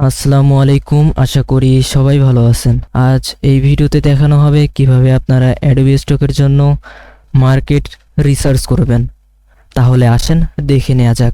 আসসালামু আলাইকুম, আশা করি সবাই ভালো আছেন। আজ এই ভিডিওতে দেখানো হবে কিভাবে আপনারা অ্যাডোবি স্টকের জন্য মার্কেট রিসার্চ করবেন। তাহলে আসেন দেখে নেওয়া যাক।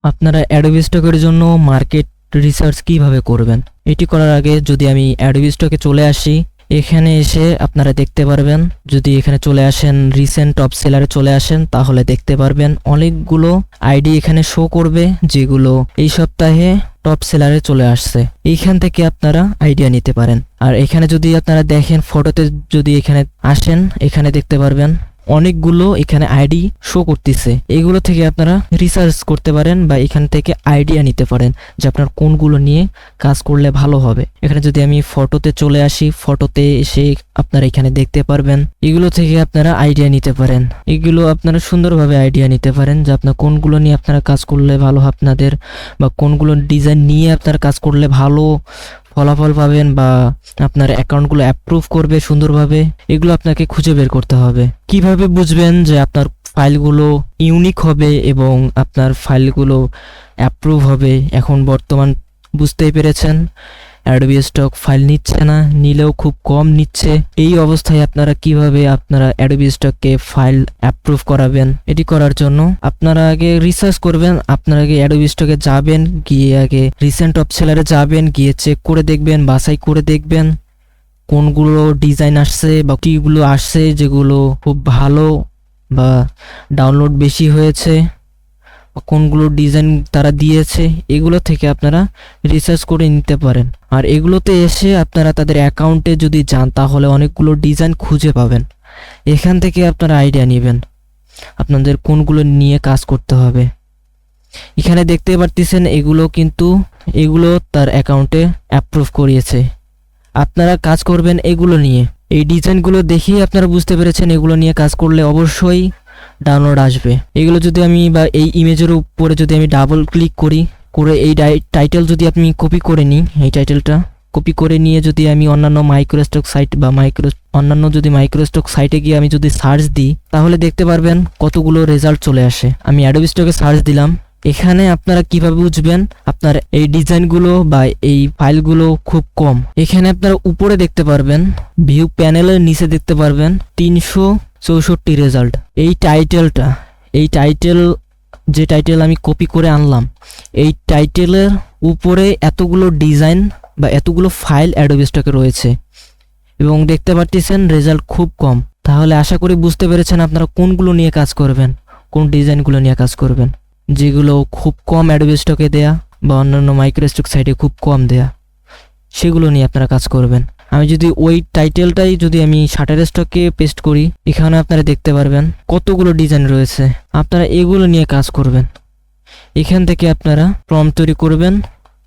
আপনারা অ্যাডোবি স্টকের জন্য মার্কেট রিসার্চ কিভাবে করবেন। এটি করার আগে যদি আমি অ্যাডোবি স্টকে চলে আসি, এখানে এসে আপনারা দেখতে পারবেন, যদি এখানে চলে আসেন রিসেন্ট টপ সেলারে চলে আসেন, তাহলে দেখতে পারবেন অনেকগুলো আইডি এখানে শো করবে যেগুলো এই সপ্তাহে টপ সেলারে চলে আসছে। এইখান থেকে আপনারা আইডিয়া নিতে পারেন। আর এখানে যদি আপনারা দেখেন ফটোতে, যদি এখানে আসেন, এখানে দেখতে পারবেন অনেকগুলো এখানে আইডি শো করতেছে। এগুলো থেকে আপনারা রিসার্চ করতে পারেন বা এখান থেকে আইডিয়া নিতে পারেন যে আপনার কোনগুলো নিয়ে কাজ করলে ভালো হবে। এখানে যদি আমি ফটোতে চলে আসি, ফটোতে এসে আপনারা এখানে দেখতে পারবেন এগুলো থেকে আপনারা আইডিয়া নিতে পারেন। এগুলো আপনারা সুন্দরভাবে আইডিয়া নিতে পারেন যে আপনার কোনগুলো নিয়ে আপনারা কাজ করলে ভালো আপনাদের, বা কোনগুলো ডিজাইন নিয়ে আপনারা কাজ করলে ভালো ফলাফল পাবেন বা আপনার অ্যাকাউন্টগুলো অ্যাপ্রুভ করবে সুন্দরভাবে। এগুলো আপনাকে খুঁজে বের করতে হবে। কিভাবে বুঝবেন যে আপনার ফাইলগুলো ইউনিক হবে এবং আপনার ফাইলগুলো অ্যাপ্রুভ হবে? এখন বর্তমান বুঝতেই পেরেছেন, অ্যাডোবি স্টক ফাইল নিচ্ছে না, নিলেও খুব কম নিচ্ছে। এই অবস্থায় আপনারা কিভাবে আপনারা অ্যাডোবি স্টককে ফাইল অ্যাপ্রুভ করাবেন? এটি করার জন্য আপনারা আগে রিসার্চ করবেন। আপনারা আগে অ্যাডোবি স্টকে যাবেন, গিয়ে আগে রিসেন্ট টপ সেলারে যাবেন, গিয়ে চেক করে দেখবেন, বাছাই করে দেখবেন কোনগুলো ডিজাইন আসছে বা কিগুলো আসছে যেগুলো খুব ভালো বা ডাউনলোড বেশি হয়েছে, কোনগুলো ডিজাইন তারা দিয়েছে। এগুলো থেকে আপনারা রিসার্চ করে নিতে পারেন। আর এগুলোতে এসে আপনারা তাদের অ্যাকাউন্টে যদি যান, তাহলে অনেকগুলো ডিজাইন খুঁজে পাবেন। এখান থেকে আপনারা আইডিয়া নেবেন আপনাদের কোনগুলো নিয়ে কাজ করতে হবে। এখানে দেখতে পারতেছেন এগুলো তার অ্যাকাউন্টে অ্যাপ্রুভ করিয়েছে। আপনারা কাজ করবেন এগুলো নিয়ে। এই ডিজাইনগুলো দেখেই আপনারা বুঝতে পেরেছেন এগুলো নিয়ে কাজ করলে অবশ্যই ডাউনলোড আসবে। এগুলো যদি আমি বা এই ইমেজের উপরে যদি আমি ডাবল ক্লিক করি, করে এই টাইটেল যদি আপনি কপি করে নিই, এই টাইটেলটা কপি করে নিয়ে যদি আমি অন্যান্য মাইক্রোস্টক সাইট বা অন্যান্য যদি মাইক্রোস্টক সাইটে গিয়ে আমি যদি সার্চ দিই, তাহলে দেখতে পারবেন কতগুলো রেজাল্ট চলে আসে। আমি অ্যাডোবি স্টকে সার্চ দিলাম। এখানে আপনারা কিভাবে বুঝবেন আপনার এই ডিজাইনগুলো বা এই ফাইলগুলো খুব কম? এখানে আপনারা উপরে দেখতে পারবেন, ভিউ প্যানেলের নিচে দেখতে পারবেন 364 রেজাল্ট। এই যে টাইটেল আমি কপি করে আনলাম, এই টাইটেলের উপরে এতগুলো ডিজাইন বা এতগুলো ফাইল অ্যাডোবি স্টকে রয়েছে এবং দেখতে পাচ্ছেন রেজাল্ট খুব কম। তাহলে আশা করি বুঝতে পেরেছেন আপনারা কোনগুলো নিয়ে কাজ করবেন, কোন ডিজাইনগুলো নিয়ে কাজ করবেন, যেগুলো খুব কম অ্যাডোবি স্টকে দেয়া বা অন্যান্য মাইক্রোস্টক সাইটে খুব কম দেয়া, সেগুলো নিয়ে আপনারা কাজ করবেন। আমি যদি ওই টাইটেলটাই যদি আমি শাটারস্টকে পেস্ট করি, এখানে আপনারা দেখতে পারবেন কতগুলো ডিজাইন রয়েছে। আপনারা এগুলো নিয়ে কাজ করবেন। এখান থেকে আপনারা প্রম্পট তৈরি করবেন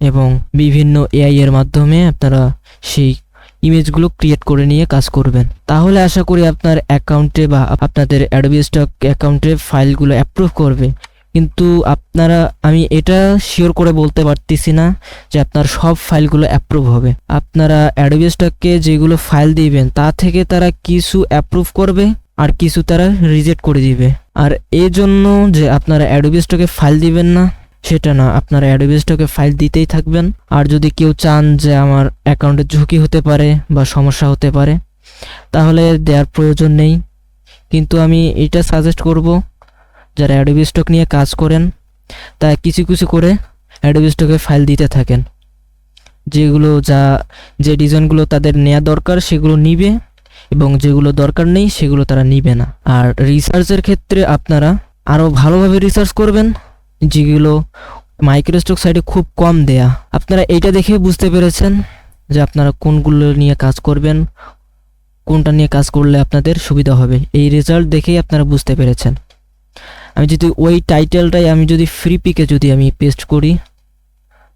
এবং বিভিন্ন এআই এর মাধ্যমে আপনারা সেই ইমেজগুলো ক্রিয়েট করে নিয়ে কাজ করবেন। তাহলে আশা করি আপনার অ্যাকাউন্টে বা আপনাদের অ্যাডোবি স্টক অ্যাকাউন্টে ফাইলগুলো অ্যাপ্রুভ করবে। কিন্তু আমি এটা শিওর করে বলতে পারতেছি না যে আপনার সব ফাইলগুলো অ্যাপ্রুভ হবে। আপনারা অ্যাডোবি স্টককে যেগুলো ফাইল দিবেন তা থেকে তারা কিছু অ্যাপ্রুভ করবে আর কিছু তারা রিজেক্ট করে দিবে। আর এই জন্য যে আপনারা অ্যাডোবি স্টকে ফাইল দিবেন না সেটা না, আপনারা অ্যাডোবি স্টকে ফাইল দিতেই থাকবেন। আর যদি কেউ চান যে আমার অ্যাকাউন্টে ঝুঁকি হতে পারে বা সমস্যা হতে পারে, তাহলে দেওয়ার প্রয়োজন নেই। কিন্তু আমি এটা সাজেস্ট করব, যারা অ্যাডোবি স্টক নিয়ে কাজ করেন তা কিছু কিছু করে অ্যাডোবি স্টকে ফাইল দিতে থাকেন। যে ডিজাইনগুলো তাদের নেওয়া দরকার সেগুলো নিবে এবং যেগুলো দরকার নেই সেগুলো তারা নিবে না। আর রিসার্চের ক্ষেত্রে আপনারা আরও ভালোভাবে রিসার্চ করবেন, যেগুলো মাইক্রোস্টক সাইটে খুব কম দেয়া। আপনারা এইটা দেখে বুঝতে পেরেছেন যে আপনারা কোনগুলো নিয়ে কাজ করবেন, কোনটা নিয়ে কাজ করলে আপনাদের সুবিধা হবে। এই রেজাল্ট দেখেই আপনারা বুঝতে পেরেছেন। আমি যদি ওই টাইটেলটাই আমি যদি ফ্রি পিকে যদি আমি পেস্ট করি,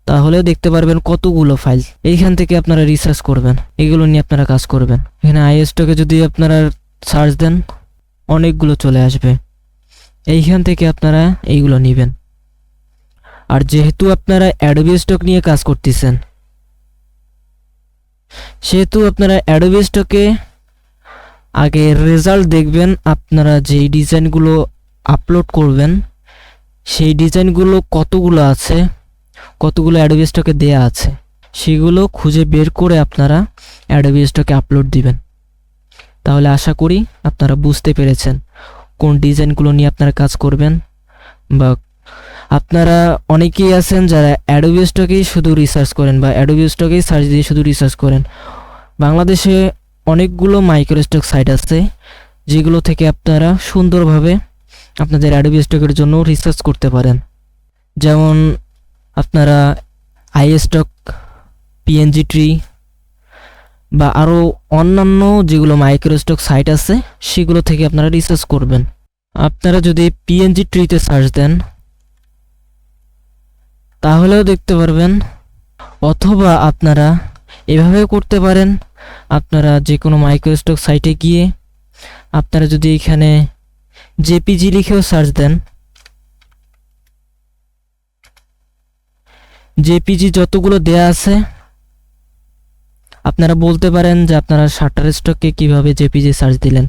তাহলেও দেখতে পারবেন কতগুলো ফাইল। এইখান থেকে আপনারা রিসার্চ করবেন, এগুলো নিয়ে আপনারা কাজ করবেন। এখানে আইএসটকে যদি আপনারা সার্চ দেন, অনেকগুলো চলে আসবে। এইখান থেকে আপনারা এইগুলো নেবেন। আর যেহেতু আপনারা অ্যাডোবি স্টক নিয়ে কাজ করতেছেন, সেহেতু আপনারা অ্যাডোবি স্টকে আগে রেজাল্ট দেখবেন। আপনারা যেই ডিজাইনগুলো আপলোড করবেন সেই ডিজাইনগুলো কতগুলো আছে, কতগুলো অ্যাডোবি স্টকে দেয়া আছে, সেগুলো খুঁজে বের করে আপনারা অ্যাডোবি স্টকে আপলোড দিবেন। তাহলে আশা করি আপনারা বুঝতে পেরেছেন কোন ডিজাইনগুলো নিয়ে আপনারা কাজ করবেন। বা আপনারা অনেকেই আছেন যারা অ্যাডোবি স্টকেই শুধু রিসার্চ করেন বা অ্যাডোবি স্টকেই সার্চ দিয়ে শুধু রিসার্চ করেন। বাংলাদেশে অনেকগুলো মাইক্রো স্টক সাইট আছে যেগুলো থেকে আপনারা সুন্দরভাবে আপনাদের অ্যাডোবি স্টকের জন্য রিসার্চ করতে পারেন। যেমন আপনারা আইস্টক, পিএনজি ট্রি বা আরও অন্যান্য যেগুলো মাইক্রো স্টক সাইট আছে সেগুলো থেকে আপনারা রিসার্চ করবেন। আপনারা যদি পিএনজি ট্রিতে সার্চ দেন তাহলেও দেখতে পারবেন, অথবা আপনারা এভাবেও করতে পারেন। আপনারা যে কোনো মাইক্রো স্টক সাইটে গিয়ে আপনারা যদি এখানে জেপিজি লিখেও সার্চ দেন, জেপিজি যতগুলো দেয়া আছে আপনারা বলতে পারেন যে আপনারা শাটার স্টকে কিভাবে জেপিজি সার্চ দিলেন।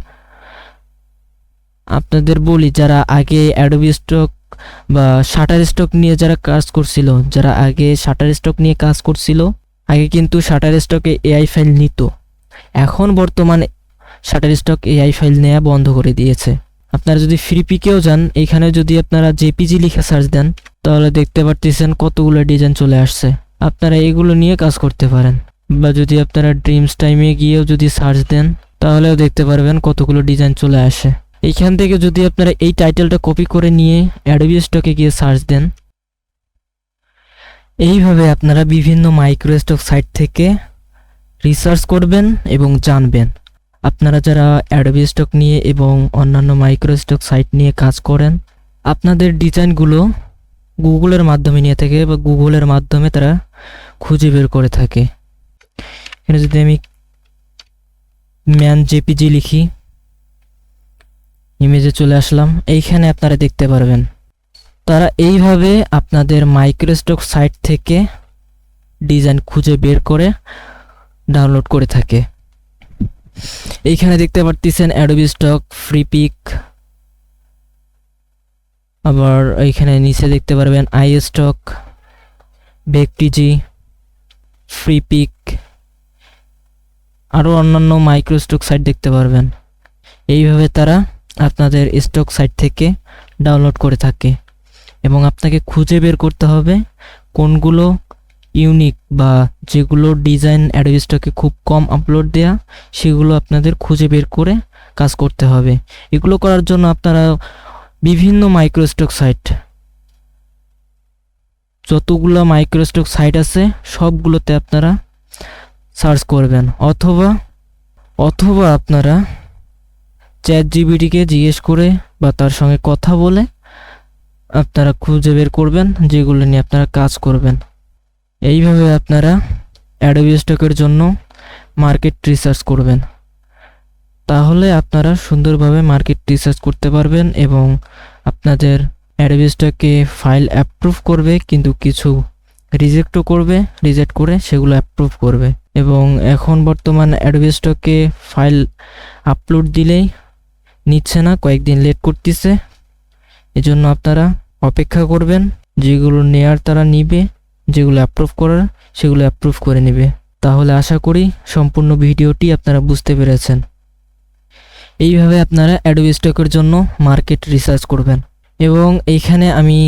আপনাদের বলি, যারা আগে অ্যাডোবি স্টক বা শাটার স্টক নিয়ে যারা কাজ করছিল, যারা আগে শাটার স্টক নিয়ে কাজ করছিল, আগে কিন্তু শাটার স্টকে এআই ফাইল নিত। এখন বর্তমানে শাটার স্টক এআই ফাইল নেওয়া বন্ধ করে দিয়েছে। আপনারা যদি ফ্রি পিকেও যান, এখানে যদি আপনারা জেপিজি লিখে সার্চ দেন তাহলে দেখতে পারতেছেন কতগুলো ডিজাইন চলে আসছে। আপনারা এগুলো নিয়ে কাজ করতে পারেন। বা যদি আপনারা ড্রিমস টাইমে গিয়েও যদি সার্চ দেন তাহলেও দেখতে পারবেন কতগুলো ডিজাইন চলে আসে। এইখান থেকে যদি আপনারা এই টাইটেলটা কপি করে নিয়ে অ্যাডোবি স্টকে গিয়ে সার্চ দেন, এইভাবে আপনারা বিভিন্ন মাইক্রো স্টক সাইট থেকে রিসার্চ করবেন এবং জানবেন। আপনারা যারা অ্যাডোবি স্টক নিয়ে এবং অন্যান্য মাইক্রো স্টক সাইট নিয়ে কাজ করেন, আপনাদের ডিজাইনগুলো গুগলের মাধ্যমে নিয়ে থাকে বা গুগলের মাধ্যমে তারা খুঁজে বের করে থাকে। এখানে যদি আমি ম্যান জেপিজি লিখি, ইমেজে চলে আসলাম। এইখানে আপনারা দেখতে পারবেন তারা এইভাবে আপনাদের মাইক্রো স্টক সাইট থেকে ডিজাইন খুঁজে বের করে ডাউনলোড করে থাকে। এইখানে দেখতে পারতেছেন অ্যাডোবি স্টক, ফ্রি পিক, আবার এইখানে নিচে দেখতে পারবেন আই স্টক, বেকটিজি, ফ্রি পিক, আরও অন্যান্য মাইক্রো স্টক সাইট দেখতে পারবেন। এইভাবে তারা আপনাদের স্টক সাইট থেকে ডাউনলোড করে থাকে এবং আপনাকে খুঁজে বের করতে হবে কোনগুলো ইউনিক বা যেগুলো ডিজাইন অ্যাডোবি স্টকে খুব কম আপলোড দেয়া, সেগুলো আপনাদের খুঁজে বের করে কাজ করতে হবে। এগুলো করার জন্য আপনারা বিভিন্ন মাইক্রো স্টক সাইট, যতগুলো মাইক্রো স্টক সাইট আছে সবগুলোতে আপনারা সার্চ করবেন, অথবা আপনারা চ্যাট জিপিটিকে জিজ্ঞেস করে বা তার সঙ্গে কথা বলে আপনারা খুঁজে বের করবেন যেগুলো নিয়ে আপনারা কাজ করবেন। এইভাবে আপনারা অ্যাডোবি স্টকের জন্য মার্কেট রিসার্চ করবেন। তাহলে আপনারা সুন্দরভাবে মার্কেট রিসার্চ করতে পারবেন এবং আপনাদের অ্যাডোবি স্টকে ফাইল অ্যাপ্রুভ করবে, কিন্তু কিছু রিজেক্ট করে সেগুলো অ্যাপ্রুভ করবে। এবং এখন বর্তমান অ্যাডোবি স্টকে ফাইল আপলোড দিলেই নিচ্ছে না, কয়েকদিন লেট করতেছে। এজন্য আপনারা অপেক্ষা করবেন, যেগুলো নেয়ার তারা নিবে, যেগুলো অ্যাপ্রুভ করার সেগুলো অ্যাপ্রুভ করে নেবে। তাহলে আশা করি সম্পূর্ণ ভিডিওটি আপনারা বুঝতে পেরেছেন। এইভাবে আপনারা অ্যাডোবি স্টকের জন্য মার্কেট রিসার্চ করবেন। এবং এইখানে আমি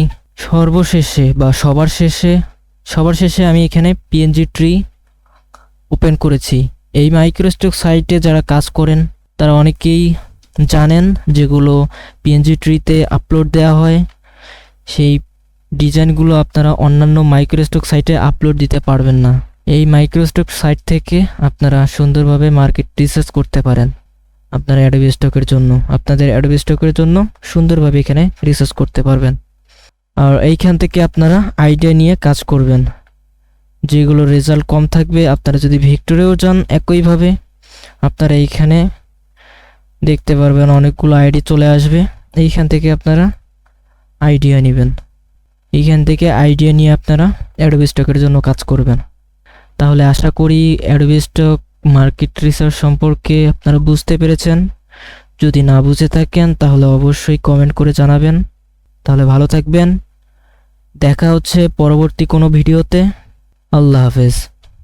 সবার শেষে আমি এখানে পিএনজি ট্রি ওপেন করেছি। এই মাইক্রো স্টক সাইটে যারা কাজ করেন তারা অনেকেই জানেন যেগুলো পিএনজি ট্রিতে আপলোড দেওয়া হয়, সেই ডিজাইনগুলো আপনারা অন্যান্য মাইক্রো স্টক সাইটে আপলোড দিতে পারবেন না। এই মাইক্রো স্টক সাইট থেকে আপনারা সুন্দরভাবে মার্কেট রিসার্চ করতে পারেন আপনার অ্যাডোবি স্টকের জন্য। আপনাদের অ্যাডোবি স্টকের জন্য সুন্দরভাবে এখানে রিসার্চ করতে পারবেন। আর এইখান থেকে আপনারা আইডিয়া নিয়ে কাজ করবেন, যেগুলো রেজাল্ট কম থাকবে। আপনারা যদি ভিক্টরেও যান একইভাবে আপনারা এইখানে দেখতে পারবেন অনেকগুলো আইডি চলে আসবে। এইখান থেকে আপনারা আইডিয়া নেবেন, এইখান থেকে আইডিয়া নিয়ে আপনারা অ্যাডোবি স্টকের জন্য কাজ করবেন। তাহলে আশা করি অ্যাডোবি স্টক মার্কেট রিসার্চ সম্পর্কে আপনারা বুঝতে পেরেছেন। যদি না বুঝে থাকেন তাহলে অবশ্যই কমেন্ট করে জানাবেন। তাহলে ভালো থাকবেন, দেখা হচ্ছে পরবর্তী কোনো ভিডিওতে। আল্লাহ হাফেজ।